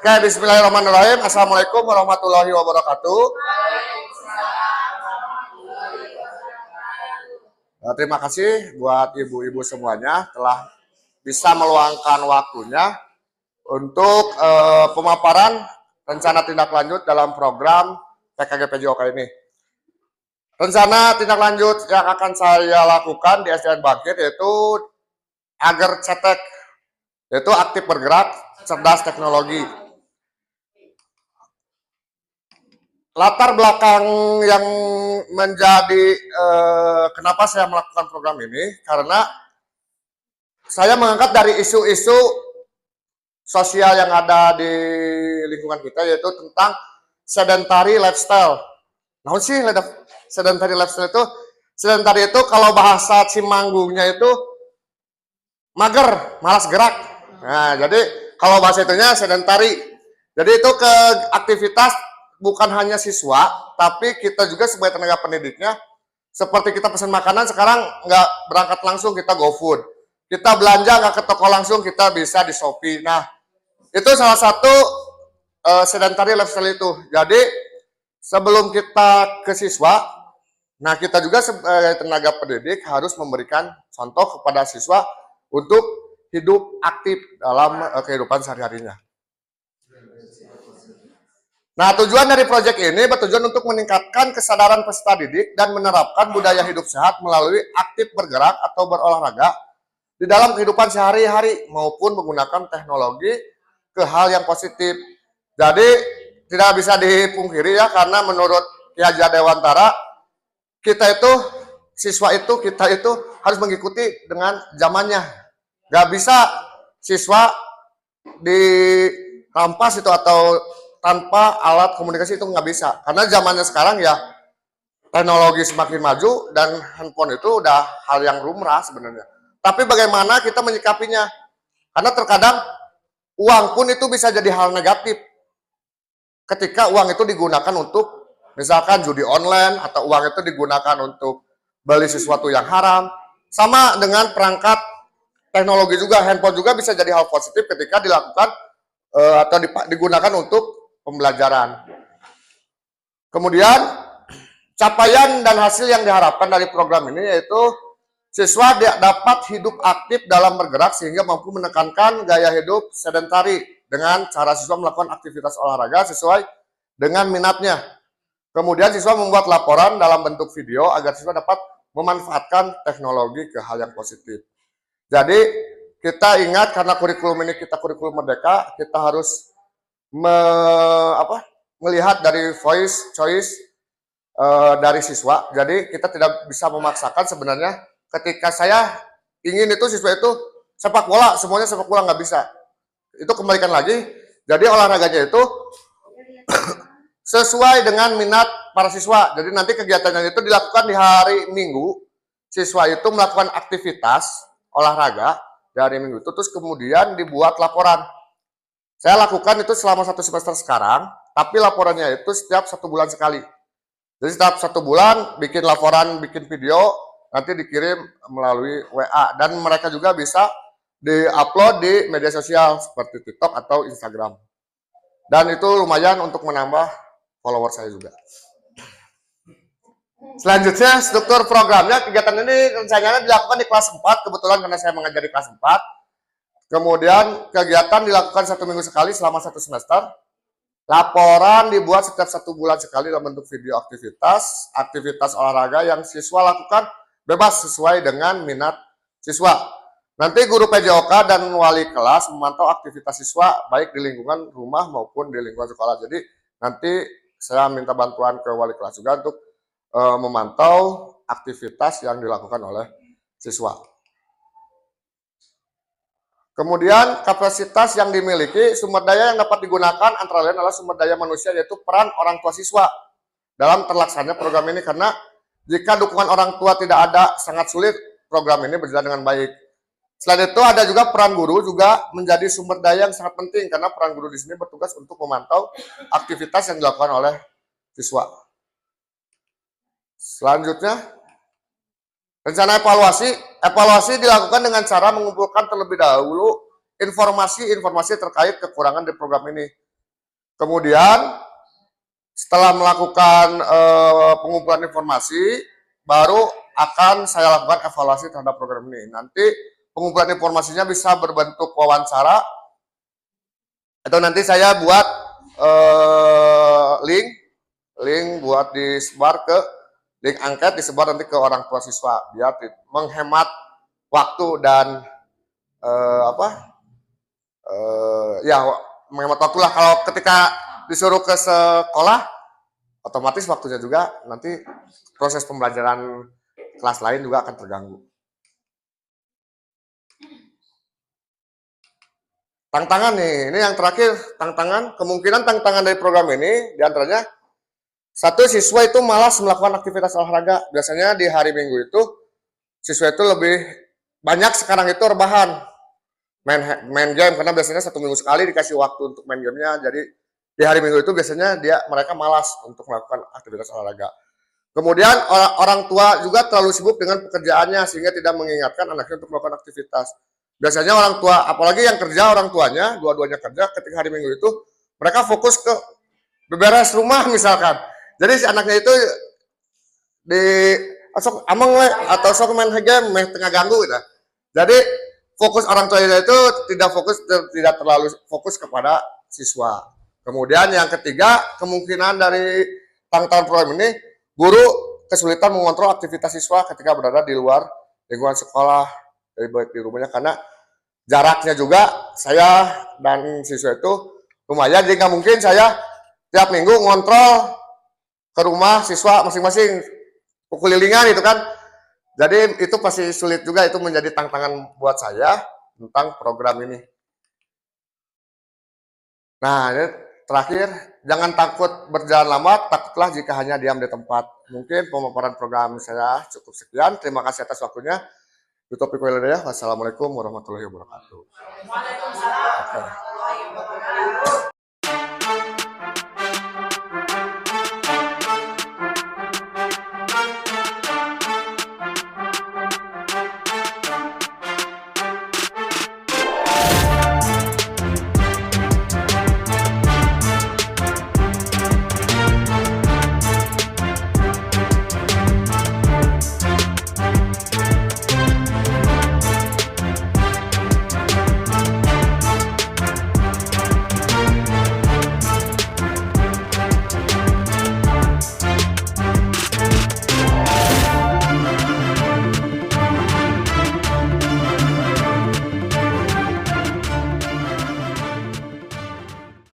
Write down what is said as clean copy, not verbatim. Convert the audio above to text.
Oke, bismillahirrahmanirrahim. Assalamualaikum warahmatullahi wabarakatuh. Terima kasih buat ibu-ibu semuanya telah bisa meluangkan waktunya untuk pemaparan rencana tindak lanjut dalam program PKG PJOK ini. Rencana tindak lanjut yang akan saya lakukan di SDN Bangkit yaitu agar cetek, yaitu aktif bergerak, cerdas teknologi. Latar belakang yang menjadi kenapa saya melakukan program ini, karena saya mengangkat dari isu-isu sosial yang ada di lingkungan kita, yaitu tentang sedentary lifestyle. Nah sih sedentary lifestyle itu, sedentary itu kalau bahasa Cimanggungnya itu mager, malas gerak. Nah jadi kalau bahasa itunya sedentary. Jadi itu ke aktivitas bukan hanya siswa, tapi kita juga sebagai tenaga pendidiknya, seperti kita pesan makanan sekarang nggak berangkat langsung, kita GoFood. Kita belanja nggak ke toko langsung, kita bisa di Shopee. Nah, itu salah satu sedentary lifestyle itu. Jadi, sebelum kita ke siswa, nah kita juga sebagai tenaga pendidik harus memberikan contoh kepada siswa untuk hidup aktif dalam kehidupan sehari-harinya. Nah, tujuan dari proyek ini bertujuan untuk meningkatkan kesadaran peserta didik dan menerapkan budaya hidup sehat melalui aktif bergerak atau berolahraga di dalam kehidupan sehari-hari maupun menggunakan teknologi ke hal yang positif. Jadi, tidak bisa dipungkiri ya, karena menurut Ki Haji Dewantara, kita itu harus mengikuti dengan zamannya. Gak bisa siswa dirampas itu atau tanpa alat komunikasi itu nggak bisa, karena zamannya sekarang ya teknologi semakin maju dan handphone itu udah hal yang lumrah sebenarnya. Tapi bagaimana kita menyikapinya? Karena terkadang uang pun itu bisa jadi hal negatif ketika uang itu digunakan untuk misalkan judi online, atau uang itu digunakan untuk beli sesuatu yang haram. Sama dengan perangkat teknologi juga, handphone juga bisa jadi hal positif ketika dilakukan atau digunakan untuk pembelajaran. Kemudian capaian dan hasil yang diharapkan dari program ini yaitu siswa dapat hidup aktif dalam bergerak sehingga mampu menekankan gaya hidup sedentary dengan cara siswa melakukan aktivitas olahraga sesuai dengan minatnya. Kemudian siswa membuat laporan dalam bentuk video agar siswa dapat memanfaatkan teknologi ke hal yang positif. Jadi kita ingat, karena kurikulum ini kita kurikulum merdeka, kita harus melihat dari voice choice dari siswa. Jadi kita tidak bisa memaksakan sebenarnya. Ketika saya ingin itu siswa itu sepak bola, semuanya sepak bola, nggak bisa. Itu kembalikan lagi. Jadi olahraganya itu sesuai dengan minat para siswa. Jadi nanti kegiatannya itu dilakukan di hari Minggu. Siswa itu melakukan aktivitas olahraga dari Minggu itu, terus kemudian dibuat laporan. Saya lakukan itu selama 1 semester sekarang, tapi laporannya itu setiap 1 bulan sekali. Jadi setiap 1 bulan bikin laporan, bikin video, nanti dikirim melalui WA. Dan mereka juga bisa di-upload di media sosial seperti TikTok atau Instagram. Dan itu lumayan untuk menambah follower saya juga. Selanjutnya, struktur programnya, kegiatan ini rencananya dilakukan di kelas 4, kebetulan karena saya mengajar di kelas 4. Kemudian kegiatan dilakukan 1 minggu sekali selama 1 semester. Laporan dibuat setiap 1 bulan sekali dalam bentuk video aktivitas olahraga yang siswa lakukan bebas sesuai dengan minat siswa. Nanti guru PJOK dan wali kelas memantau aktivitas siswa baik di lingkungan rumah maupun di lingkungan sekolah. Jadi nanti saya minta bantuan ke wali kelas juga untuk memantau aktivitas yang dilakukan oleh siswa. Kemudian kapasitas yang dimiliki, sumber daya yang dapat digunakan antara lain adalah sumber daya manusia, yaitu peran orang tua siswa dalam terlaksananya program ini, karena jika dukungan orang tua tidak ada, sangat sulit program ini berjalan dengan baik. Selain itu ada juga peran guru juga menjadi sumber daya yang sangat penting, karena peran guru di sini bertugas untuk memantau aktivitas yang dilakukan oleh siswa. Selanjutnya, rencana evaluasi dilakukan dengan cara mengumpulkan terlebih dahulu informasi-informasi terkait kekurangan di program ini. Kemudian setelah melakukan pengumpulan informasi, baru akan saya lakukan evaluasi terhadap program ini. Nanti pengumpulan informasinya bisa berbentuk wawancara, atau nanti saya buat link buat disebar ke link angket, disebar nanti ke orang tua siswa biar menghemat waktu dan ya menghemat waktu lah. Kalau ketika disuruh ke sekolah, otomatis waktunya juga nanti proses pembelajaran kelas lain juga akan terganggu. Tantangan nih, ini yang terakhir, tantangan, kemungkinan tantangan dari program ini diantaranya, satu, siswa itu malas melakukan aktivitas olahraga. Biasanya di hari Minggu itu, siswa itu lebih banyak sekarang itu rebahan, main game, karena biasanya 1 minggu sekali dikasih waktu untuk main gamenya. Jadi di hari Minggu itu biasanya mereka malas untuk melakukan aktivitas olahraga. Kemudian orang tua juga terlalu sibuk dengan pekerjaannya sehingga tidak mengingatkan anaknya untuk melakukan aktivitas. Biasanya orang tua, apalagi yang kerja, orang tuanya, dua-duanya kerja, ketika hari Minggu itu mereka fokus ke beberes rumah misalkan. Jadi si anaknya itu di sok ameng atau sok main game, main tengah ganggu gitu. Jadi fokus orang tuanya itu tidak terlalu fokus kepada siswa. Kemudian yang ketiga, kemungkinan dari tantangan program ini, guru kesulitan mengontrol aktivitas siswa ketika berada di luar lingkungan sekolah, baik di rumahnya, karena jaraknya juga saya dan siswa itu lumayan, jadi nggak mungkin saya tiap minggu ngontrol ke rumah siswa masing-masing kelilingan itu kan. Jadi itu pasti sulit juga, itu menjadi tantangan buat saya tentang program ini. Nah, ini terakhir, jangan takut berjalan lama, takutlah jika hanya diam di tempat. Mungkin pemaparan program saya cukup sekian. Terima kasih atas waktunya. Tutup ya. Wassalamualaikum warahmatullahi wabarakatuh. Waalaikumsalam.